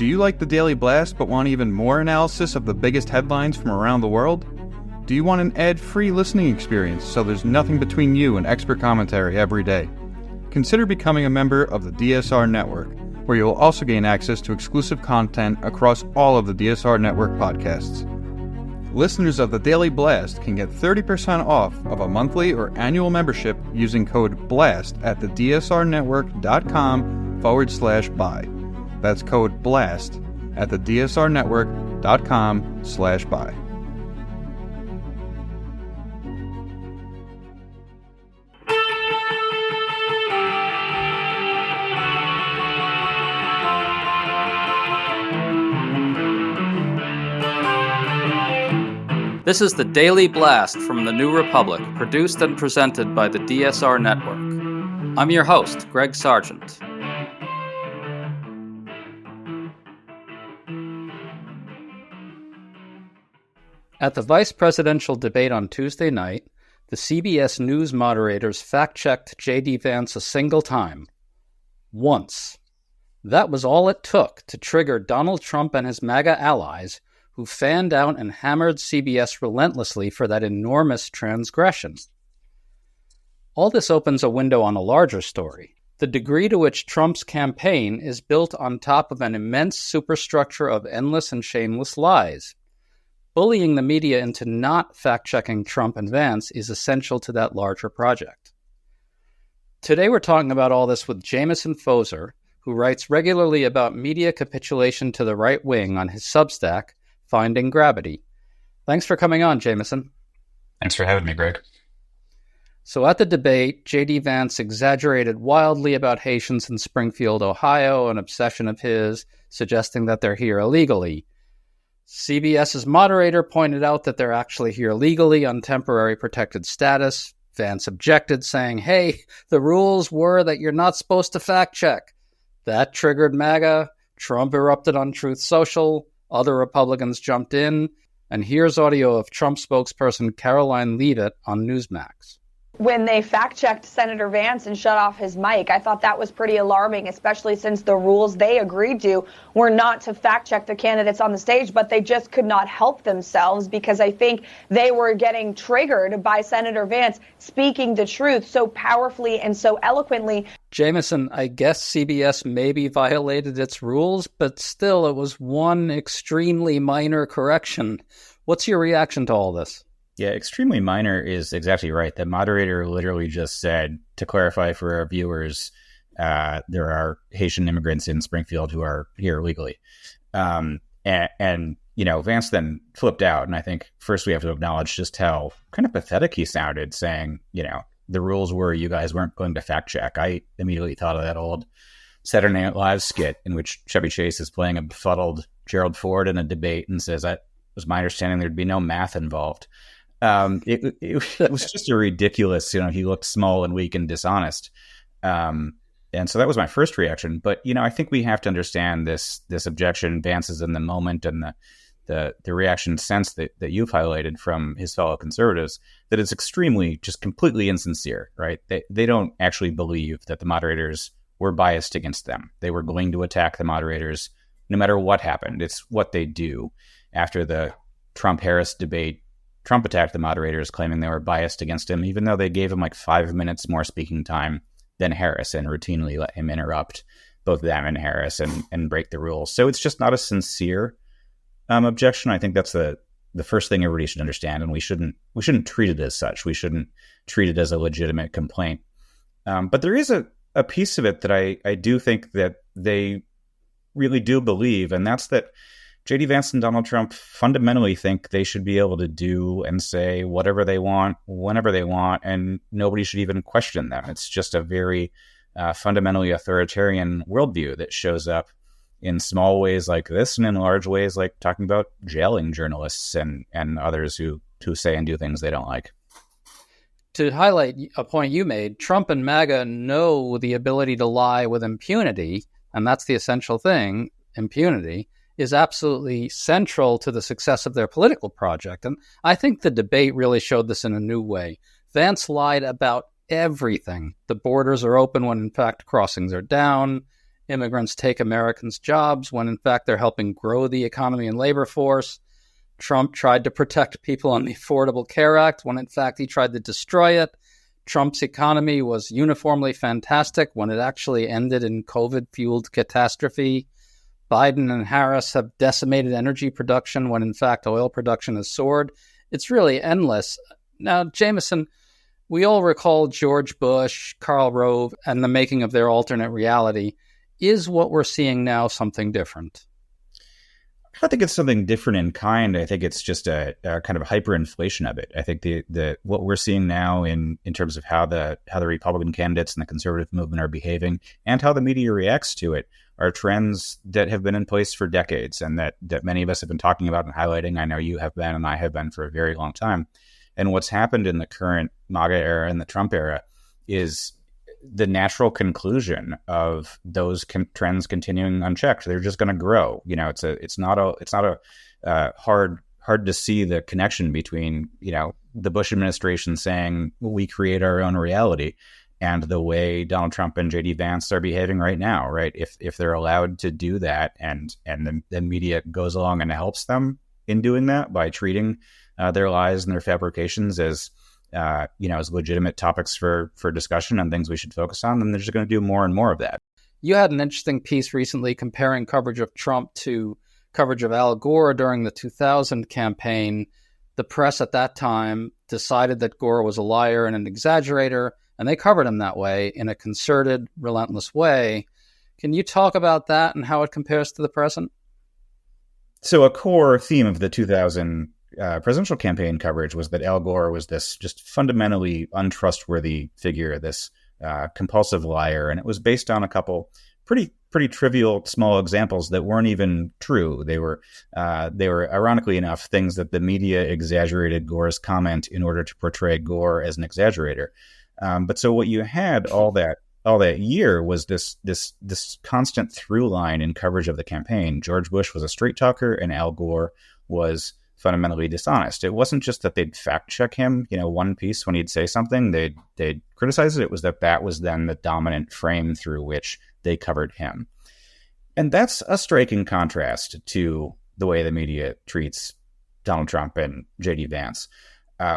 Do you like the Daily Blast but want even more analysis of the biggest headlines from around the world? Do you want an ad-free listening experience so there's nothing between you and expert commentary every day? Consider becoming a member of the DSR Network, where you'll also gain access to exclusive content across all of the DSR Network podcasts. Listeners of the Daily Blast can get 30% off of a monthly or annual membership using code BLAST at thedsrnetwork.com/buy. That's code BLAST at thedsrnetwork.com/buy. This is the Daily Blast from the New Republic, produced and presented by the DSR Network. I'm your host, Greg Sargent. At the vice presidential debate on Tuesday night, the CBS News moderators fact-checked J.D. Vance a single time. Once. That was all it took to trigger Donald Trump and his MAGA allies, who fanned out and hammered CBS relentlessly for that enormous transgression. All this opens a window on a larger story, the degree to which Trump's campaign is built on top of an immense superstructure of endless and shameless lies. Bullying the media into not fact-checking Trump and Vance is essential to that larger project. Today we're talking about all this with Jameson Foser, who writes regularly about media capitulation to the right wing on his Substack, Finding Gravity. Thanks for coming on, Jameson. Thanks for having me, Greg. So at the debate, J.D. Vance exaggerated wildly about Haitians in Springfield, Ohio, an obsession of his, suggesting that they're here illegally. CBS's moderator pointed out that they're actually here legally on temporary protected status. Vance objected, saying, hey, the rules were that you're not supposed to fact check. That triggered MAGA. Trump erupted on Truth Social. Other Republicans jumped in, and here's audio of Trump spokesperson Caroline Leavitt on Newsmax. When they fact-checked Senator Vance and shut off his mic, I thought that was pretty alarming, especially since the rules they agreed to were not to fact-check the candidates on the stage, but they just could not help themselves because I think they were getting triggered by Senator Vance speaking the truth so powerfully and so eloquently. Jameson, I guess CBS maybe violated its rules, but still it was one extremely minor correction. What's your reaction to all this? Yeah, extremely minor is exactly right. The moderator literally just said, to clarify for our viewers, there are Haitian immigrants in Springfield who are here legally. And, you know, Vance then flipped out. And I think first we have to acknowledge just how kind of pathetic he sounded, saying, you know, the rules were you guys weren't going to fact check. I immediately thought of that old Saturday Night Live skit in which Chevy Chase is playing a befuddled Gerald Ford in a debate and says, that was my understanding there'd be no math involved. It was just a ridiculous, you know, he looked small and weak and dishonest. And so that was my first reaction. But, you know, I think we have to understand this objection, Vance's in the moment, and the reaction sense that you've highlighted from his fellow conservatives, that it's extremely, just completely insincere, right? They don't actually believe that the moderators were biased against them. They were going to attack the moderators no matter what happened. It's what they do. After the Trump-Harris debate, Trump attacked the moderators, claiming they were biased against him, even though they gave him like 5 minutes more speaking time than Harris and routinely let him interrupt both them and Harris and break the rules. So it's just not a sincere objection. I think that's the first thing everybody should understand, and we shouldn't treat it as such. We shouldn't treat it as a legitimate complaint. But there is a piece of it that I do think that they really do believe, and that's that J.D. Vance and Donald Trump fundamentally think they should be able to do and say whatever they want, whenever they want, and nobody should even question them. It's just a very fundamentally authoritarian worldview that shows up in small ways like this and in large ways like talking about jailing journalists and others who say and do things they don't like. To highlight a point you made, Trump and MAGA know the ability to lie with impunity, and that's the essential thing, impunity, is absolutely central to the success of their political project. And I think the debate really showed this in a new way. Vance lied about everything. The borders are open when, in fact, crossings are down. immigrants take Americans' jobs when in fact they're helping grow the economy and labor force. Trump tried to protect people on the Affordable Care Act when in fact he tried to destroy it. Trump's economy was uniformly fantastic when it actually ended in COVID-fueled catastrophe. Biden and Harris have decimated energy production when in fact oil production has soared. It's really endless. Now, Jameson, we all recall George Bush, Karl Rove, and the making of their alternate reality. Is what we're seeing now something different? I don't think it's something different in kind. I think it's just a kind of hyperinflation of it. I think the what we're seeing now in terms of how the Republican candidates and the conservative movement are behaving and how the media reacts to it are trends that have been in place for decades and that many of us have been talking about and highlighting. I know you have been and I have been for a very long time. And what's happened in the current MAGA era and the Trump era is the natural conclusion of those trends continuing unchecked. They're just going to grow. You know, it's not a hard to see the connection between, you know, the Bush administration saying we create our own reality and the way Donald Trump and JD Vance are behaving right now, right? If they're allowed to do that and the media goes along and helps them in doing that by treating their lies and their fabrications as as legitimate topics for discussion and things we should focus on, then they're just going to do more and more of that. You had an interesting piece recently comparing coverage of Trump to coverage of Al Gore during the 2000 campaign. The press at that time decided that Gore was a liar and an exaggerator, and they covered him that way in a concerted, relentless way. Can you talk about that and how it compares to the present? So a core theme of the 2000 presidential campaign coverage was that Al Gore was this just fundamentally untrustworthy figure, this compulsive liar, and it was based on a couple pretty trivial small examples that weren't even true. They were ironically enough things that the media exaggerated Gore's comment in order to portray Gore as an exaggerator. But so what you had all that year was this constant through line in coverage of the campaign. George Bush was a straight talker, and Al Gore was fundamentally dishonest. It wasn't just that they'd fact check him, one piece when he'd say something, they'd criticize it. It was that was then the dominant frame through which they covered him. And that's a striking contrast to the way the media treats Donald Trump and JD Vance.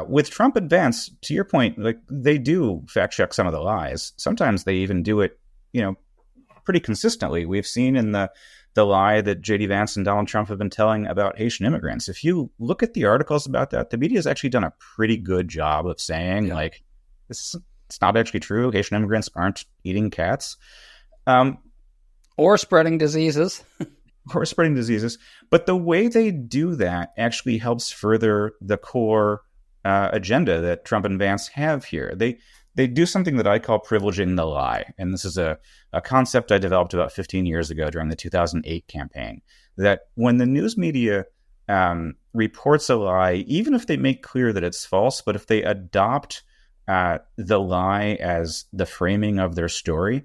With Trump and Vance, to your point, like they do fact check some of the lies. Sometimes they even do it, pretty consistently. We've seen in the lie that JD Vance and Donald Trump have been telling about Haitian immigrants. If you look at the articles about that, the media has actually done a pretty good job of saying, it's not actually true. Haitian immigrants aren't eating cats. Or spreading diseases. But the way they do that actually helps further the core agenda that Trump and Vance have here. They do something that I call privileging the lie. And this is a concept I developed about 15 years ago during the 2008 campaign, that when the news media reports a lie, even if they make clear that it's false, but if they adopt the lie as the framing of their story,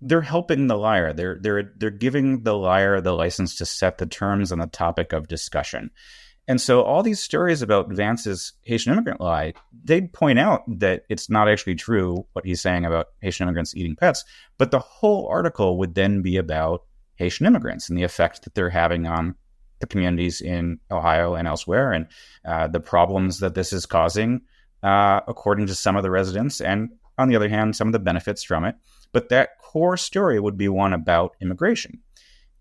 they're helping the liar. They're giving the liar the license to set the terms on the topic of discussion. And so all these stories about Vance's Haitian immigrant lie, they'd point out that it's not actually true what he's saying about Haitian immigrants eating pets, but the whole article would then be about Haitian immigrants and the effect that they're having on the communities in Ohio and elsewhere, and the problems that this is causing, according to some of the residents, and on the other hand, some of the benefits from it. But that core story would be one about immigration,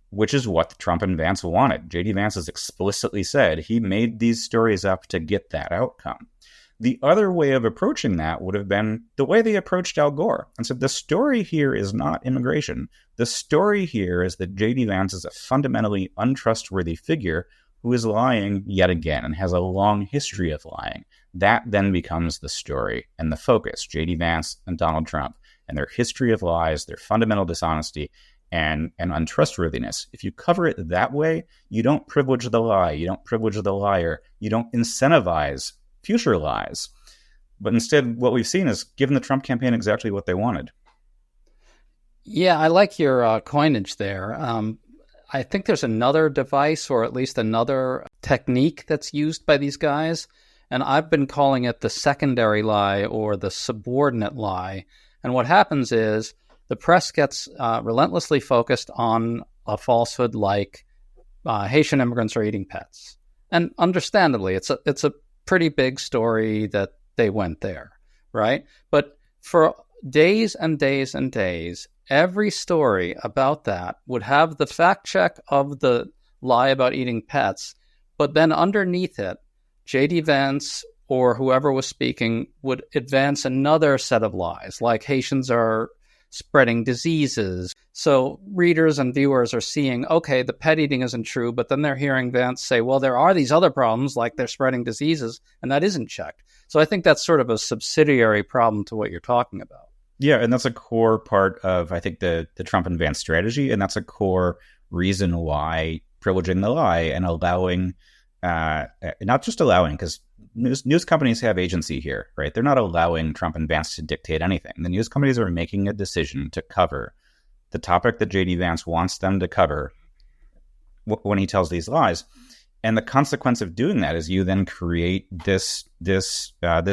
which is what Trump and Vance wanted. JD Vance has explicitly said he made these stories up to get that outcome. The other way of approaching that would have been the way they approached Al Gore and said, the story here is not immigration. The story here is that JD Vance is a fundamentally untrustworthy figure who is lying yet again and has a long history of lying. That then becomes the story and the focus, JD Vance and Donald Trump and their history of lies, their fundamental dishonesty, and untrustworthiness. If you cover it that way, you don't privilege the lie, you don't privilege the liar, you don't incentivize future lies. But instead, what we've seen is given the Trump campaign exactly what they wanted. Yeah, I like your coinage there. I think there's another device, or at least another technique that's used by these guys, and I've been calling it the secondary lie or the subordinate lie. And what happens is the press gets relentlessly focused on a falsehood like Haitian immigrants are eating pets. And understandably, it's a pretty big story that they went there, right? But for days and days and days, every story about that would have the fact check of the lie about eating pets, but then underneath it, J.D. Vance or whoever was speaking would advance another set of lies, like Haitians are spreading diseases. So readers and viewers are seeing, okay, the pet eating isn't true, but then they're hearing Vance say, well, there are these other problems, like they're spreading diseases, and that isn't checked. So I think that's sort of a subsidiary problem to what you're talking about. Yeah, and that's a core part of, I think, the Trump and Vance strategy, and that's a core reason why privileging the lie and allowing, not just allowing, because news companies have agency here, right? They're not allowing Trump and Vance to dictate anything. The news companies are making a decision to cover the topic that J.D. Vance wants them to cover when he tells these lies. And the consequence of doing that is you then create this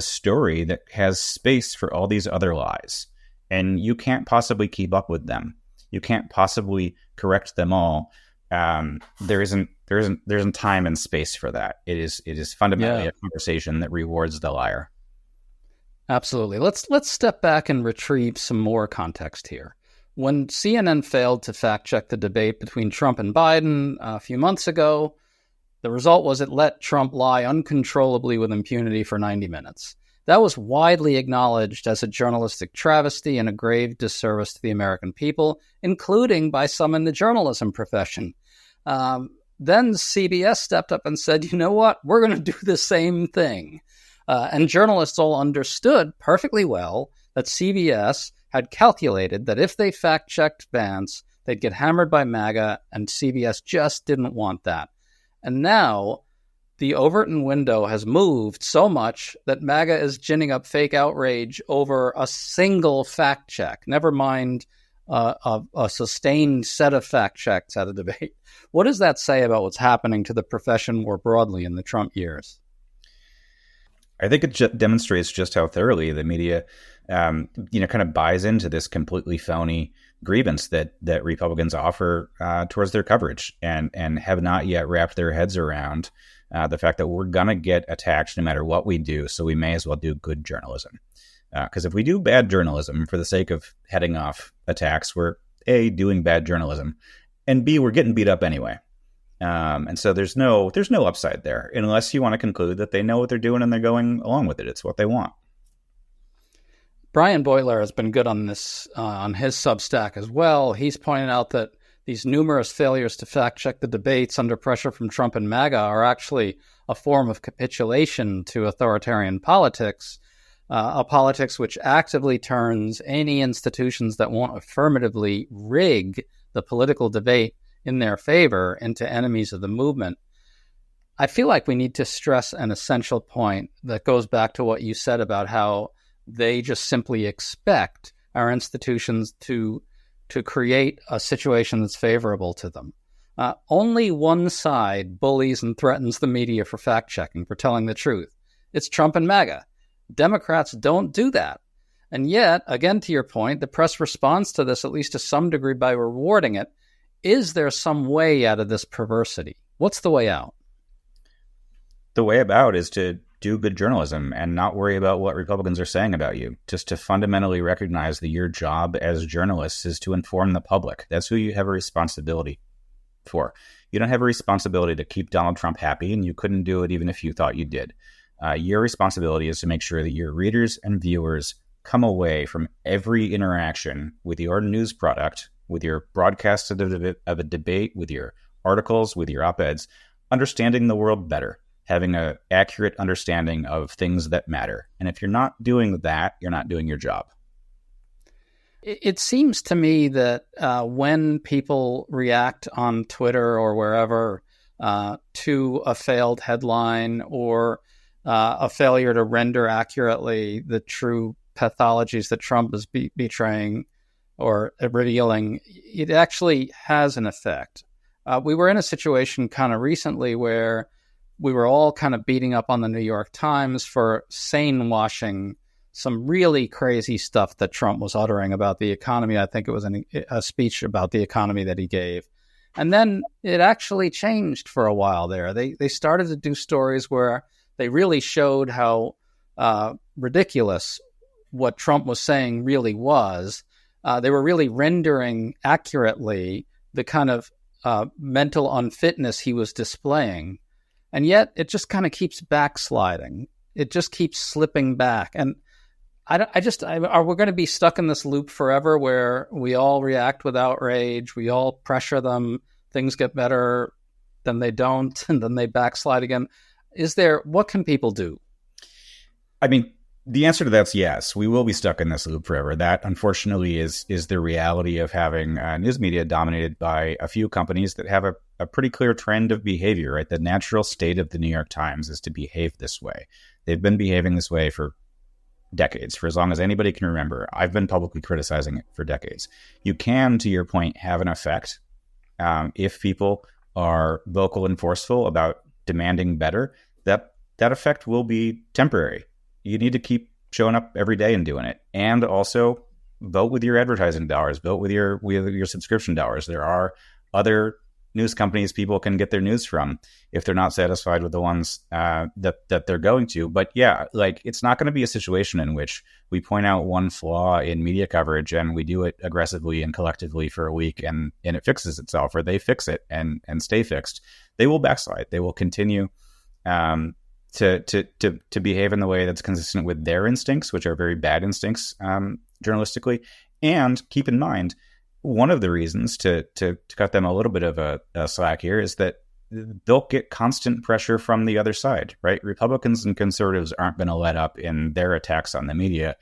story that has space for all these other lies. And you can't possibly keep up with them. You can't possibly correct them all. There isn't time and space for that. It is fundamentally a conversation that rewards the liar. Absolutely. Let's step back and retrieve some more context here. When CNN failed to fact check the debate between Trump and Biden a few months ago, the result was it let Trump lie uncontrollably with impunity for 90 minutes. That was widely acknowledged as a journalistic travesty and a grave disservice to the American people, including by some in the journalism profession. Then CBS stepped up and said, you know what, we're going to do the same thing. And journalists all understood perfectly well that CBS had calculated that if they fact-checked Vance, they'd get hammered by MAGA, and CBS just didn't want that. And now the Overton window has moved so much that MAGA is ginning up fake outrage over a single fact check, never mind a sustained set of fact checks at a debate. What does that say about what's happening to the profession more broadly in the Trump years? I think it demonstrates just how thoroughly the media, kind of buys into this completely phony grievance that Republicans offer towards their coverage, and have not yet wrapped their heads around the fact that we're going to get attacked no matter what we do, so we may as well do good journalism. Because if we do bad journalism for the sake of heading off attacks, we're A, doing bad journalism, and B, we're getting beat up anyway. And so there's no upside there, unless you want to conclude that they know what they're doing and they're going along with it. It's what they want. Brian Boyler has been good on this on his Substack as well. He's pointed out that these numerous failures to fact-check the debates under pressure from Trump and MAGA are actually a form of capitulation to authoritarian politics, a politics which actively turns any institutions that won't affirmatively rig the political debate in their favor into enemies of the movement. I feel like we need to stress an essential point that goes back to what you said about how they just simply expect our institutions to create a situation that's favorable to them. Only one side bullies and threatens the media for fact-checking, for telling the truth. It's Trump and MAGA. Democrats don't do that. And yet, again, to your point, the press responds to this, at least to some degree, by rewarding it. Is there some way out of this perversity? What's the way out? The way about is to do good journalism and not worry about what Republicans are saying about you. Just to fundamentally recognize that your job as journalists is to inform the public. That's who you have a responsibility for. You don't have a responsibility to keep Donald Trump happy, and you couldn't do it even if you thought you did. Your responsibility is to make sure that your readers and viewers come away from every interaction with your news product, with your broadcast of a debate, with your articles, with your op-eds, understanding the world better, having an accurate understanding of things that matter. And if you're not doing that, you're not doing your job. It seems to me that when people react on Twitter or wherever to a failed headline or a failure to render accurately the true pathologies that Trump is betraying or revealing, it actually has an effect. We were in a situation kind of recently where we were all kind of beating up on the New York Times for sane washing some really crazy stuff that Trump was uttering about the economy. I think it was a speech about the economy that he gave. And then it actually changed for a while there. They started to do stories where they really showed how ridiculous what Trump was saying really was. They were really rendering accurately the kind of mental unfitness he was displaying. And yet it just kind of keeps backsliding. It just keeps slipping back. And are we going to be stuck in this loop forever where we all react with outrage, we all pressure them, things get better, then they don't, and then they backslide again? What can people do? I mean, the answer to that's yes. We will be stuck in this loop forever. That, unfortunately, is the reality of having news media dominated by a few companies that have a pretty clear trend of behavior, right? The natural state of the New York Times is to behave this way. They've been behaving this way for decades, for as long as anybody can remember. I've been publicly criticizing it for decades. You can, to your point, have an effect if people are vocal and forceful about demanding better. That effect will be temporary. You need to keep showing up every day and doing it, and also vote with your advertising dollars, vote with your subscription dollars. There are other news companies people can get their news from if they're not satisfied with the ones that they're going to. But yeah, like, it's not going to be a situation in which we point out one flaw in media coverage and we do it aggressively and collectively for a week and it fixes itself, or they fix it and stay fixed. They will backslide. They will continue to behave in the way that's consistent with their instincts, which are very bad instincts journalistically. And keep in mind, one of the reasons to cut them a little bit of a slack here is that they'll get constant pressure from the other side, right? Republicans and conservatives aren't going to let up in their attacks on the media.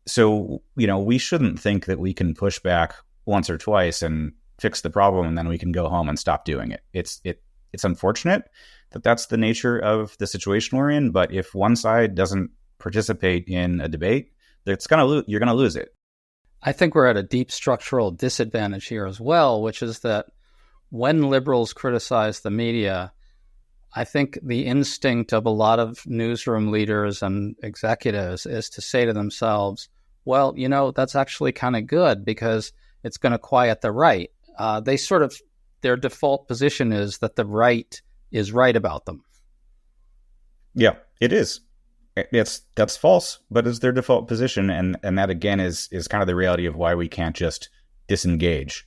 So, we shouldn't think that we can push back once or twice and fix the problem and then we can go home and stop doing it. It's unfortunate that that's the nature of the situation we're in, but if one side doesn't participate in a debate, you're going to lose it. I think we're at a deep structural disadvantage here as well, which is that when liberals criticize the media, I think the instinct of a lot of newsroom leaders and executives is to say to themselves, well, that's actually kind of good because it's going to quiet the right. Their default position is that the right is right about them. Yeah, it is. That's false, but it's their default position, and that again is kind of the reality of why we can't just disengage.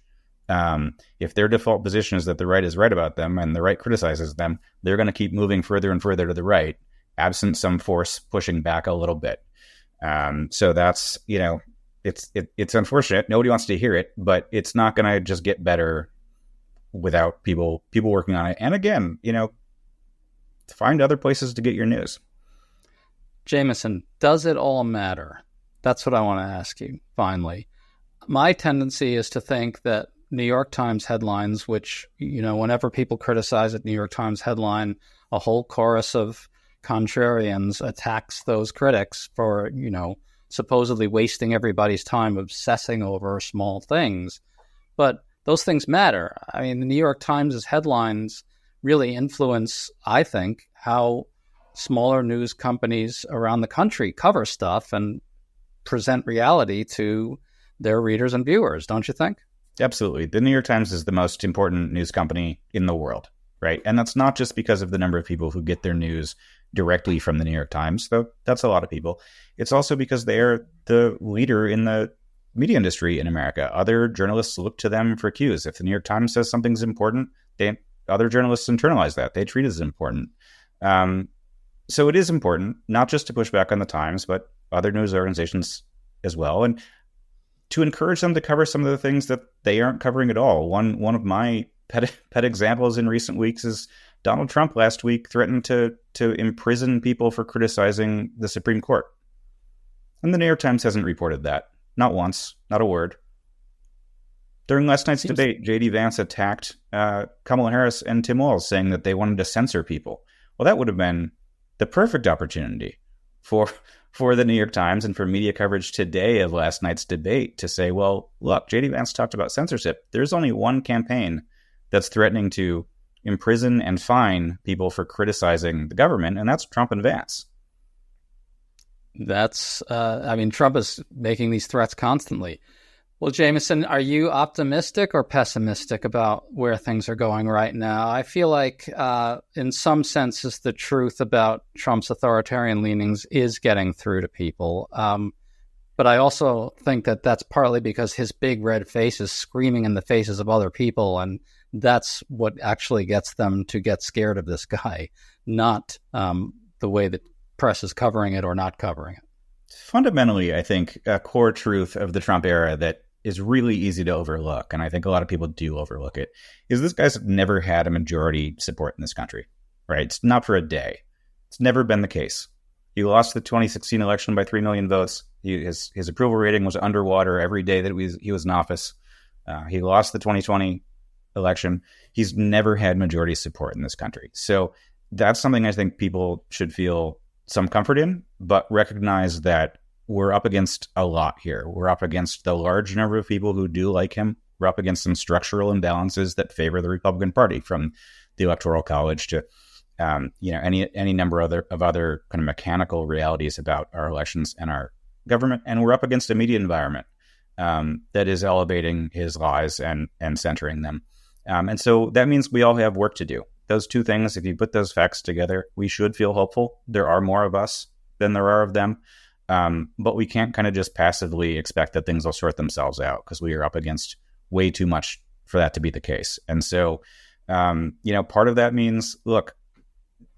If their default position is that the right is right about them and the right criticizes them, they're going to keep moving further and further to the right, absent some force pushing back a little bit. So that's it's unfortunate. Nobody wants to hear it, but it's not going to just get better without people working on it. And again, find other places to get your news. Jameson, does it all matter? That's what I want to ask you, finally. My tendency is to think that New York Times headlines, which, whenever people criticize a New York Times headline, a whole chorus of contrarians attacks those critics for, supposedly wasting everybody's time obsessing over small things. But those things matter. I mean, the New York Times' headlines really influence, I think, how smaller news companies around the country cover stuff and present reality to their readers and viewers, don't you think? Absolutely. The New York Times is the most important news company in the world, right? And that's not just because of the number of people who get their news directly from the New York Times, though that's a lot of people. It's also because they're the leader in the media industry in America. Other journalists look to them for cues. If the New York Times says something's important, other journalists internalize that. They treat it as important. So it is important, not just to push back on the Times, but other news organizations as well, and to encourage them to cover some of the things that they aren't covering at all. One of my pet examples in recent weeks is Donald Trump last week threatened to imprison people for criticizing the Supreme Court. And the New York Times hasn't reported that. Not once, not a word. During last night's debate, J.D. Vance attacked Kamala Harris and Tim Walz, saying that they wanted to censor people. Well, that would have been the perfect opportunity for the New York Times and for media coverage today of last night's debate to say, well, look, J.D. Vance talked about censorship. There's only one campaign that's threatening to imprison and fine people for criticizing the government, and that's Trump and Vance. That's, Trump is making these threats constantly. Well, Jameson, are you optimistic or pessimistic about where things are going right now? I feel like, in some senses, the truth about Trump's authoritarian leanings is getting through to people. But I also think that that's partly because his big red face is screaming in the faces of other people, and that's what actually gets them to get scared of this guy, not the way that press is covering it or not covering it. Fundamentally, I think a core truth of the Trump era that is really easy to overlook, and I think a lot of people do overlook it, is this guy's never had a majority support in this country, right? It's not for a day. It's never been the case. He lost the 2016 election by 3 million votes. His approval rating was underwater every day that he was in office. He lost the 2020 election. He's never had majority support in this country. So that's something I think people should feel some comfort in, but recognize that we're up against a lot here. We're up against the large number of people who do like him. We're up against some structural imbalances that favor the Republican Party, from the Electoral College to any number of other kind of mechanical realities about our elections and our government. And we're up against a media environment that is elevating his lies and centering them. And so that means we all have work to do. Those two things, if you put those facts together, we should feel hopeful. There are more of us than there are of them. But we can't kind of just passively expect that things will sort themselves out, because we are up against way too much for that to be the case. And so, part of that means, look,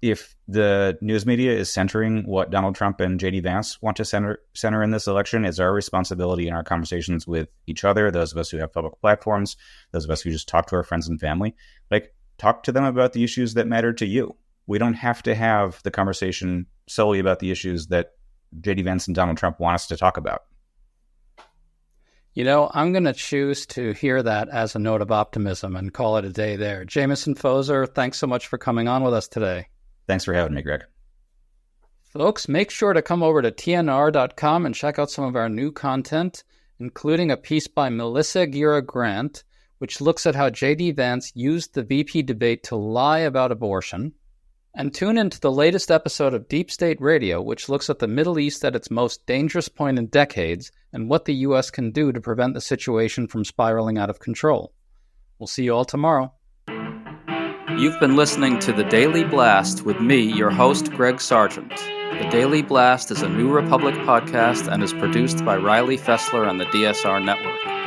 if the news media is centering what Donald Trump and J.D. Vance want to center in this election, it's our responsibility in our conversations with each other, those of us who have public platforms, those of us who just talk to our friends and family, talk to them about the issues that matter to you. We don't have to have the conversation solely about the issues that J.D. Vance and Donald Trump want us to talk about. I'm going to choose to hear that as a note of optimism and call it a day there. Jameson Foser, thanks so much for coming on with us today. Thanks for having me, Greg. Folks, make sure to come over to tnr.com and check out some of our new content, including a piece by Melissa Gira-Grant, which looks at how J.D. Vance used the VP debate to lie about abortion. And tune into the latest episode of Deep State Radio, which looks at the Middle East at its most dangerous point in decades and what the U.S. can do to prevent the situation from spiraling out of control. We'll see you all tomorrow. You've been listening to The Daily Blast with me, your host, Greg Sargent. The Daily Blast is a New Republic podcast and is produced by Riley Fessler on the DSR Network.